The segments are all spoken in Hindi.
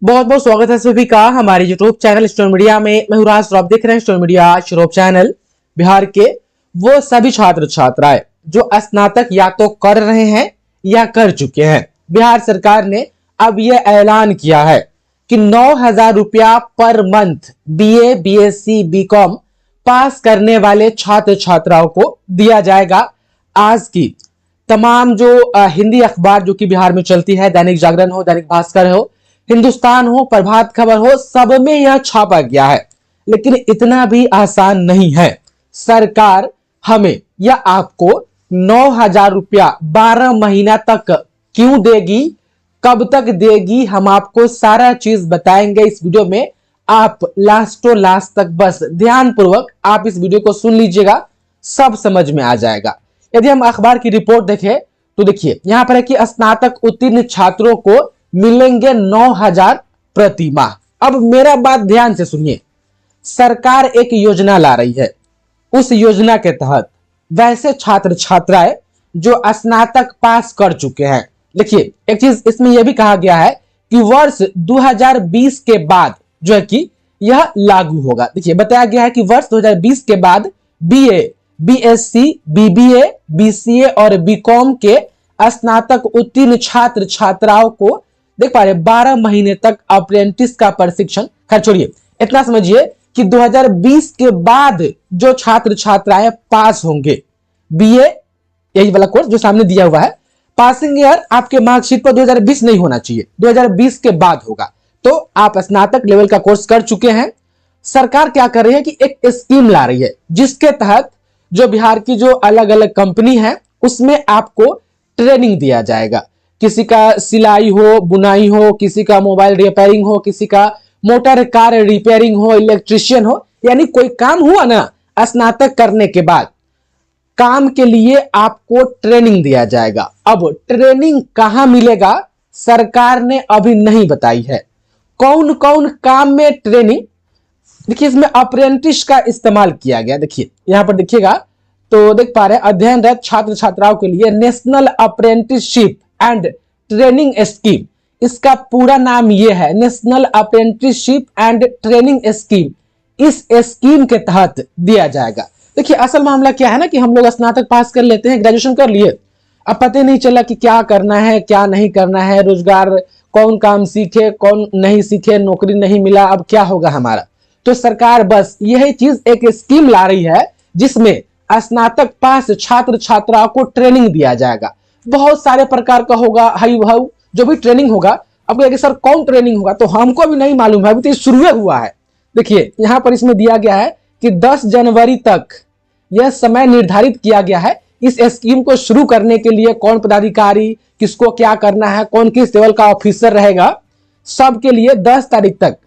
बहुत बहुत स्वागत है सभी का हमारे यूट्यूब चैनल स्टोरी मीडिया में। मैं राज और आप देख रहे हैं story media YouTube channel. Bihar के वो सभी छात्र छात्राएं जो स्नातक या तो कर रहे हैं या कर चुके हैं, बिहार सरकार ने अब यह ऐलान किया है कि 9,000 रुपया पर month BA, BSc, BCom pass करने वाले छात्र छात्राओं को दिया जाएगा। आज की तमाम जो हिंदी अखबार जो कि बिहार में चलती है, दैनिक जागरण हो, दैनिक भास्कर हो, हिंदुस्तान हो, प्रभात खबर हो, सब में यह छापा गया है। लेकिन इतना भी आसान नहीं है। सरकार हमें या आपको 9,000 रुपया 12 महीना तक क्यों देगी, कब तक देगी, हम आपको सारा चीज बताएंगे इस वीडियो में। आप लास्टों लास्ट तक बस ध्यान पूर्वक आप इस वीडियो को सुन लीजिएगा, सब समझ में आ जाएगा। यदि हम अखबार की रिपोर्ट देखें तो देखिए यहां पर है कि स्नातक उत्तीर्ण छात्रों को मिलेंगे 9,000 प्रति माह। अब मेरा बात ध्यान से सुनिए, सरकार एक योजना ला रही है। उस योजना के तहत वैसे छात्र छात्राएं जो स्नातक पास कर चुके हैं, देखिए एक चीज इसमें यह भी कहा गया है कि वर्ष 2020 के बाद जो है कि यह लागू होगा। देखिए बताया गया है कि वर्ष 2020 के बाद बीए, बीएससी, बीबीए, बीसीए और बीकॉम के स्नातक उत्तीर्ण छात्र छात्राओं को देख पा रहे 12 महीने तक अप्रेंटिस का प्रशिक्षण। खैर छोड़िए, इतना समझिए कि 2020 के बाद जो छात्र छात्राएं पास होंगे बीए, यही वाला कोर्स जो सामने दिया हुआ है, पासिंग ईयर आपके मार्कशीट पर 2020 नहीं होना चाहिए, 2020 के बाद होगा। तो आप स्नातक लेवल का कोर्स कर चुके हैं। सरकार क्या कर रही है कि एक स्कीम ला रही है जिसके तहत जो बिहार की जो अलग अलग कंपनी है उसमें आपको ट्रेनिंग दिया जाएगा। किसी का सिलाई हो, बुनाई हो, किसी का मोबाइल रिपेयरिंग हो, किसी का मोटर कार रिपेयरिंग हो, इलेक्ट्रिशियन हो, यानी कोई काम हुआ ना स्नातक करने के बाद, काम के लिए आपको ट्रेनिंग दिया जाएगा। अब ट्रेनिंग कहां मिलेगा सरकार ने अभी नहीं बताई है। कौन कौन काम में ट्रेनिंग, देखिए इसमें अप्रेंटिस का इस्तेमाल किया गया। देखिए यहां पर देखिएगा तो देख पा रहे हैं अध्ययनरत छात्र छात्राओं के लिए national apprenticeship and training scheme, इसका पूरा नाम यह है national apprenticeship and training scheme. इस स्कीम के तहत दिया जाएगा। देखिए असल मामला क्या है ना कि हम लोग स्नातक पास कर लेते हैं, ग्रेजुएशन कर लिए, अब पता नहीं चला कि क्या करना है क्या नहीं करना है, रोजगार कौन काम सीखे कौन नहीं सीखे, नौकरी नहीं मिला, अब क्या होगा हमारा। तो सरकार बस यही चीज एक स्कीम ला रही है जिसमें स्नातक पास छात्र छात्राओं को ट्रेनिंग दिया जाएगा। बहुत सारे प्रकार का होगा, हाई भाव जो भी ट्रेनिंग होगा। अब कहेंगे सर कौन ट्रेनिंग होगा, तो हमको भी नहीं मालूम है, अभी तो शुरू हुआ है। देखिए यहां पर इसमें दिया गया है कि 10 जनवरी तक यह समय निर्धारित किया गया है इस स्कीम को शुरू करने के लिए। कौन पदाधिकारी, किसको क्या करना है, कौन किस लेवल का ऑफिसर रहेगा, सबके लिए 10 तारीख तक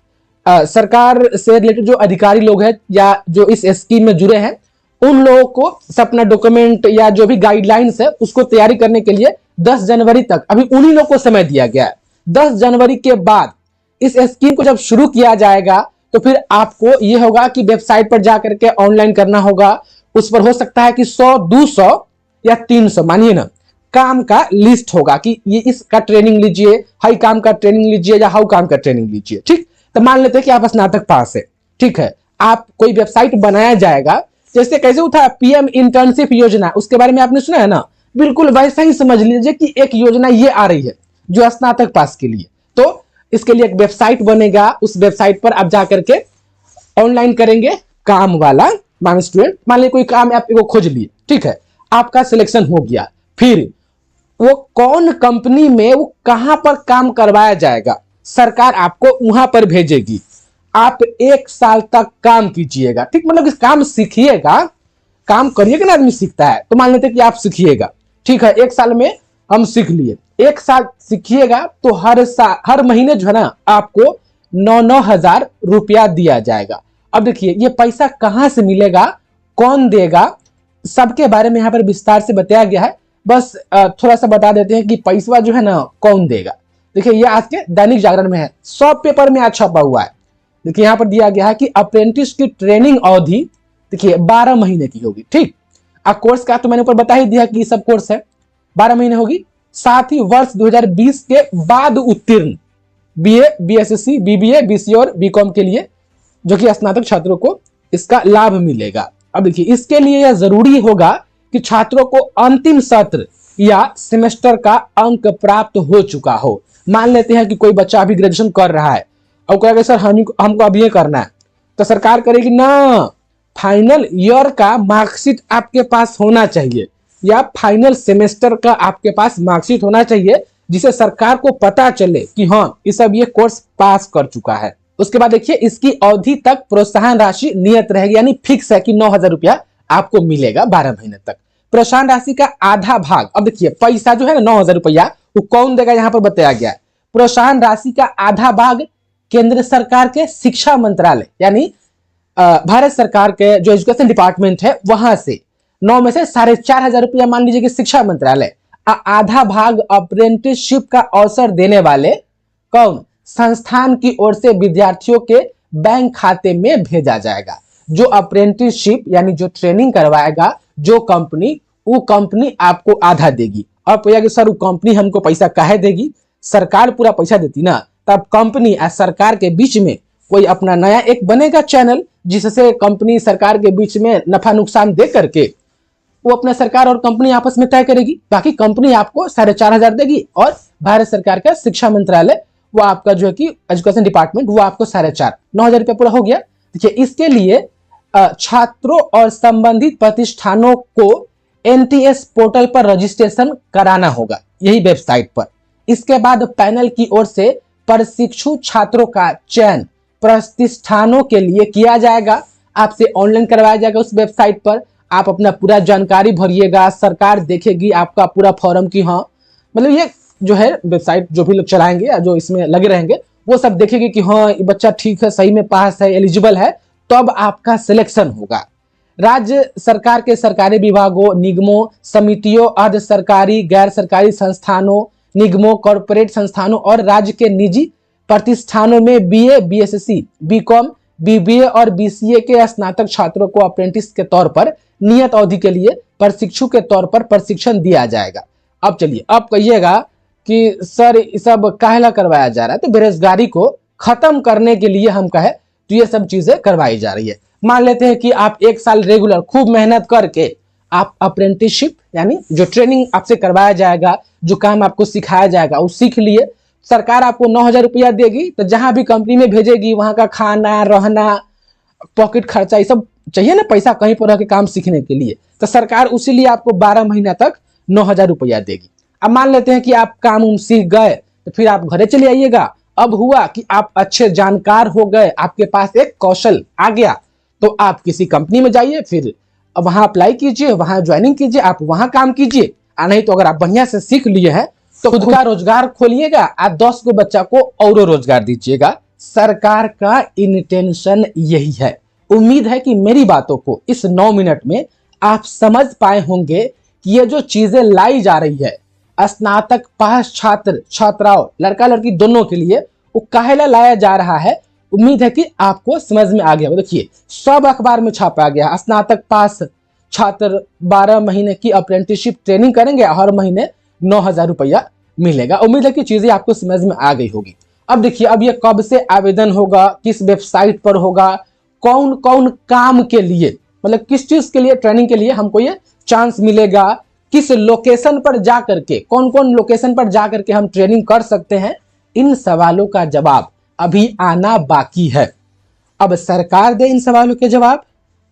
सरकार से रिलेटेड जो अधिकारी लोग हैं या जो इस स्कीम में जुड़े हैं उन लोगों को अपना डॉक्यूमेंट या जो भी गाइडलाइंस है उसको तैयारी करने के लिए 10 जनवरी तक अभी उन्हीं लोग को समय दिया गया है। 10 जनवरी के बाद इस स्कीम को जब शुरू किया जाएगा तो फिर आपको यह होगा कि वेबसाइट पर जाकर के ऑनलाइन करना होगा। उस पर हो सकता है कि 100, 200 या 300 मानिए ना काम का लिस्ट होगा कि ये इसका ट्रेनिंग लीजिए, हाई काम का ट्रेनिंग लीजिए या हाउ काम का ट्रेनिंग लीजिए। ठीक, तो मान लेते हैं कि आप स्नातक पास है, ठीक है, आप कोई वेबसाइट बनाया जाएगा, जैसे कैसे उठा पीएम इंटर्नशिप योजना, उसके बारे में आपने सुना है ना, बिल्कुल वैसा ही समझ लीजिए कि एक योजना ये आ रही है जो स्नातक पास के लिए। तो इसके लिए एक वेबसाइट बनेगा, उस वेबसाइट पर आप जाकर के ऑनलाइन करेंगे काम वाला। मान स्टूडेंट मान लीजिए कोई काम आप खोज लिए, ठीक है, आपका सिलेक्शन हो गया, फिर वो कौन कंपनी में वो कहां पर काम करवाया जाएगा सरकार आपको वहां पर भेजेगी। आप 1 साल तक काम कीजिएगा, ठीक, मतलब इस काम सीखिएगा, काम करिएगा ना आदमी सीखता है। तो मान लेते कि आप सीखिएगा, ठीक है, 1 साल में हम सीख लिए, 1 साल सीखिएगा तो हर महीने जो है ना आपको 9,000 रुपया दिया जाएगा। अब देखिए ये पैसा कहां से मिलेगा, कौन देगा, सबके बारे में यहां पर विस्तार से बताया गया है। बस थोड़ा सा बता देते हैं कि पैसा जो है ना कौन देगा। देखिए ये आज के दैनिक जागरण में है, 100 पेपर में आज छपा हुआ है। देखिए यहां पर दिया गया है कि अप्रेंटिस की ट्रेनिंग अवधि देखिए 12 महीने की होगी। ठीक, कोर्स का तो मैंने ऊपर बता ही दिया कि सब कोर्स है 12 महीने होगी। साथ ही वर्ष 2020 के बाद उत्तीर्ण बीए, बीएससी, बीबीए, बीसीए और बीकॉम के लिए, जो कि स्नातक छात्रों को इसका लाभ मिलेगा। अब देखिए, इसके लिए यह जरूरी होगा कि छात्रों को अंतिम सत्र या सेमेस्टर का अंक प्राप्त हो चुका हो। मान लेते हैं कि कोई बच्चा अभी ग्रेजुएशन कर रहा है और कहेगा सर हमको अभी ये करना है, तो सरकार करेगी ना, फाइनल ईयर का मार्कशीट आपके पास होना चाहिए या फाइनल सेमेस्टर का आपके पास मार्कशीट होना चाहिए, जिसे सरकार को पता चले कि हाँ ये सब ये कोर्स पास कर चुका है। उसके बाद देखिए, इसकी अवधि तक प्रोत्साहन राशि नियत रहेगी, यानी फिक्स है कि 9,000 रुपया आपको मिलेगा 12 महीने तक। प्रोत्साहन राशि का आधा भाग, अब देखिए पैसा जो है ना 9,000 रुपया, वो कौन देगा यहां पर बताया गया है। प्रोत्साहन राशि का आधा भाग केंद्र सरकार के शिक्षा मंत्रालय यानी भारत सरकार के जो एजुकेशन डिपार्टमेंट है वहां से 9 में से 4,500 रुपया मान लीजिए कि शिक्षा मंत्रालय, आधा भाग अप्रेंटिसशिप का अवसर देने वाले कौन, संस्थान की ओर से विद्यार्थियों के बैंक खाते में भेजा जाएगा। जो अप्रेंटिसशिप यानी जो ट्रेनिंग करवाएगा जो कंपनी, वो कंपनी आपको आधा देगी। अब भैया कि सर वो कंपनी हमको पैसा काहे देगी, सरकार पूरा पैसा देती ना, तब कंपनी और सरकार के बीच में कोई अपना नया एक बनेगा चैनल, जिससे कंपनी सरकार के बीच में नफा नुकसान दे करके वो अपना सरकार और कंपनी आपस में तय करेगी। बाकी कंपनी आपको 4,500 देगी और भारत सरकार का शिक्षा मंत्रालय वो आपका जो है कि एजुकेशन डिपार्टमेंट वो आपको 4,500, 9,000 रुपया पूरा हो गया। देखिए, इसके लिए छात्रों और संबंधित प्रतिष्ठानों को एनटीएस पोर्टल पर रजिस्ट्रेशन कराना होगा, यही वेबसाइट पर। इसके बाद पैनल की ओर से प्रशिक्षु छात्रों का चयन प्रतिष्ठानों के लिए किया जाएगा, आपसे ऑनलाइन करवाया जाएगा उस वेबसाइट पर। आप अपना पूरा जानकारी भरिएगा, सरकार देखेगी आपका पूरा फॉर्म की हाँ, मतलब ये जो है वेबसाइट जो भी लोग चलाएंगे या जो इसमें लगे रहेंगे वो सब देखेंगे कि हाँ ये बच्चा ठीक है, सही में पास है, एलिजिबल है, तब आपका सिलेक्शन होगा। राज्य सरकार के सरकारी विभागों, निगमों, समितियों, अर्ध सरकारी, गैर सरकारी संस्थानों, निगमों, कॉर्पोरेट संस्थानों और राज्य के निजी प्रतिष्ठानों में बीए, बीएससी, बीकॉम, बीबीए और बीसीए के स्नातक छात्रों को अप्रेंटिस के तौर पर नियत अवधि के लिए प्रशिक्षु के तौर पर प्रशिक्षण दिया जाएगा। अब चलिए, अब कहिएगा कि सर ये सब काहेला करवाया जा रहा है, तो बेरोजगारी को खत्म करने के लिए हम कहे तो ये सब चीजें करवाई जा रही है। मान लेते हैं कि आप 1 साल रेगुलर खूब मेहनत करके आप अप्रेंटिसशिप यानी जो ट्रेनिंग आपसे करवाया जाएगा, जो काम आपको सिखाया जाएगा वो सीख लिए, सरकार आपको 9,000 रुपया देगी, तो जहां भी कंपनी में भेजेगी वहां का खाना, रहना, पॉकेट खर्चा, ये सब चाहिए ना पैसा कहीं पर रह के काम सीखने के लिए, तो सरकार उसी लिए आपको 12 महीना तक 9,000 रुपया देगी। अब मान लेते हैं कि आप काम सीख गए तो फिर आप घरे चले आइएगा। अब हुआ कि आप अच्छे जानकार हो गए, आपके पास एक कौशल आ गया, तो आप किसी कंपनी में जाइए, फिर वहां अप्लाई कीजिए, वहां ज्वाइनिंग कीजिए, आप वहां काम कीजिए। नहीं तो अगर आप बढ़िया से सीख लिए हैं तो खुद का रोजगार खोलिएगा, आप 10 को बच्चा को और रोजगार दीजिएगा। सरकार का इंटेंशन यही है। उम्मीद है कि मेरी बातों को इस 9 मिनट में आप समझ पाए होंगे कि ये जो चीजें लाई जा रही है स्नातक पास छात्र छात्राओं, लड़का लड़की दोनों के लिए, वो काहेला लाया जा रहा है। उम्मीद है कि आपको समझ में आ गया। देखिए, सब अखबार में छापा गया, स्नातक पास छात्र 12 महीने की अप्रेंटिसशिप ट्रेनिंग करेंगे, हर महीने 9,000 रुपया मिलेगा। उम्मीद है कि चीजें आपको समझ में आ गई होगी। अब देखिए, अब ये कब से आवेदन होगा, किस वेबसाइट पर होगा, कौन कौन काम के लिए, मतलब किस चीज के लिए ट्रेनिंग के लिए हमको ये चांस मिलेगा, किस लोकेशन पर जा करके, कौन कौन लोकेशन पर जा करके हम ट्रेनिंग कर सकते हैं, इन सवालों का जवाब अभी आना बाकी है। अब सरकार दे इन सवालों के जवाब,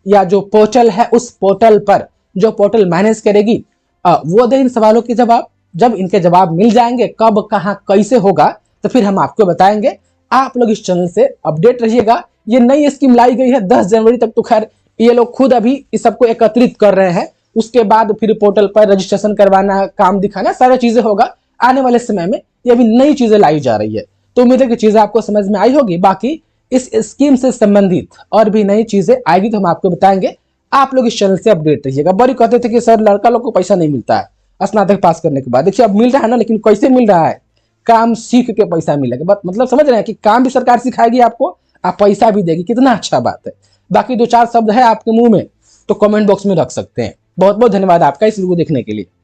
या जो पोर्टल है उस पोर्टल पर जो पोर्टल मैनेज करेगी वो दे इन सवालों के जवाब। जब इनके जवाब मिल जाएंगे कब कहां कैसे होगा तो फिर हम आपको बताएंगे। आप लोग इस चैनल से अपडेट रहिएगा। ये नई स्कीम लाई गई है 10 जनवरी तक, तो खैर ये लोग खुद अभी इस सबको एकत्रित कर रहे हैं, उसके बाद फिर पोर्टल पर रजिस्ट्रेशन करवाना, काम दिखाना, सारी चीजें होगा। आने वाले समय में ये अभी नई चीजें लाई जा रही है, तो उम्मीद है कि चीजें आपको समझ में आई होगी। बाकी इस स्कीम से संबंधित और भी नई चीजें आएगी तो हम आपको बताएंगे। आप लोग इस चैनल से अपडेट रहिएगा। बड़ी कहते थे कि सर लड़का लोग को पैसा नहीं मिलता है स्नातक पास करने के बाद, देखिए अब मिल रहा है ना, लेकिन कैसे मिल रहा है, काम सीख के पैसा मिलेगा। मतलब समझ रहे हैं कि काम भी सरकार सिखाएगी आपको, आप पैसा भी देगी, कितना अच्छा बात है। बाकी 2-4 शब्द है आपके मुंह में तो कमेंट बॉक्स में रख सकते हैं। बहुत बहुत धन्यवाद आपका इस वीडियो को देखने के लिए।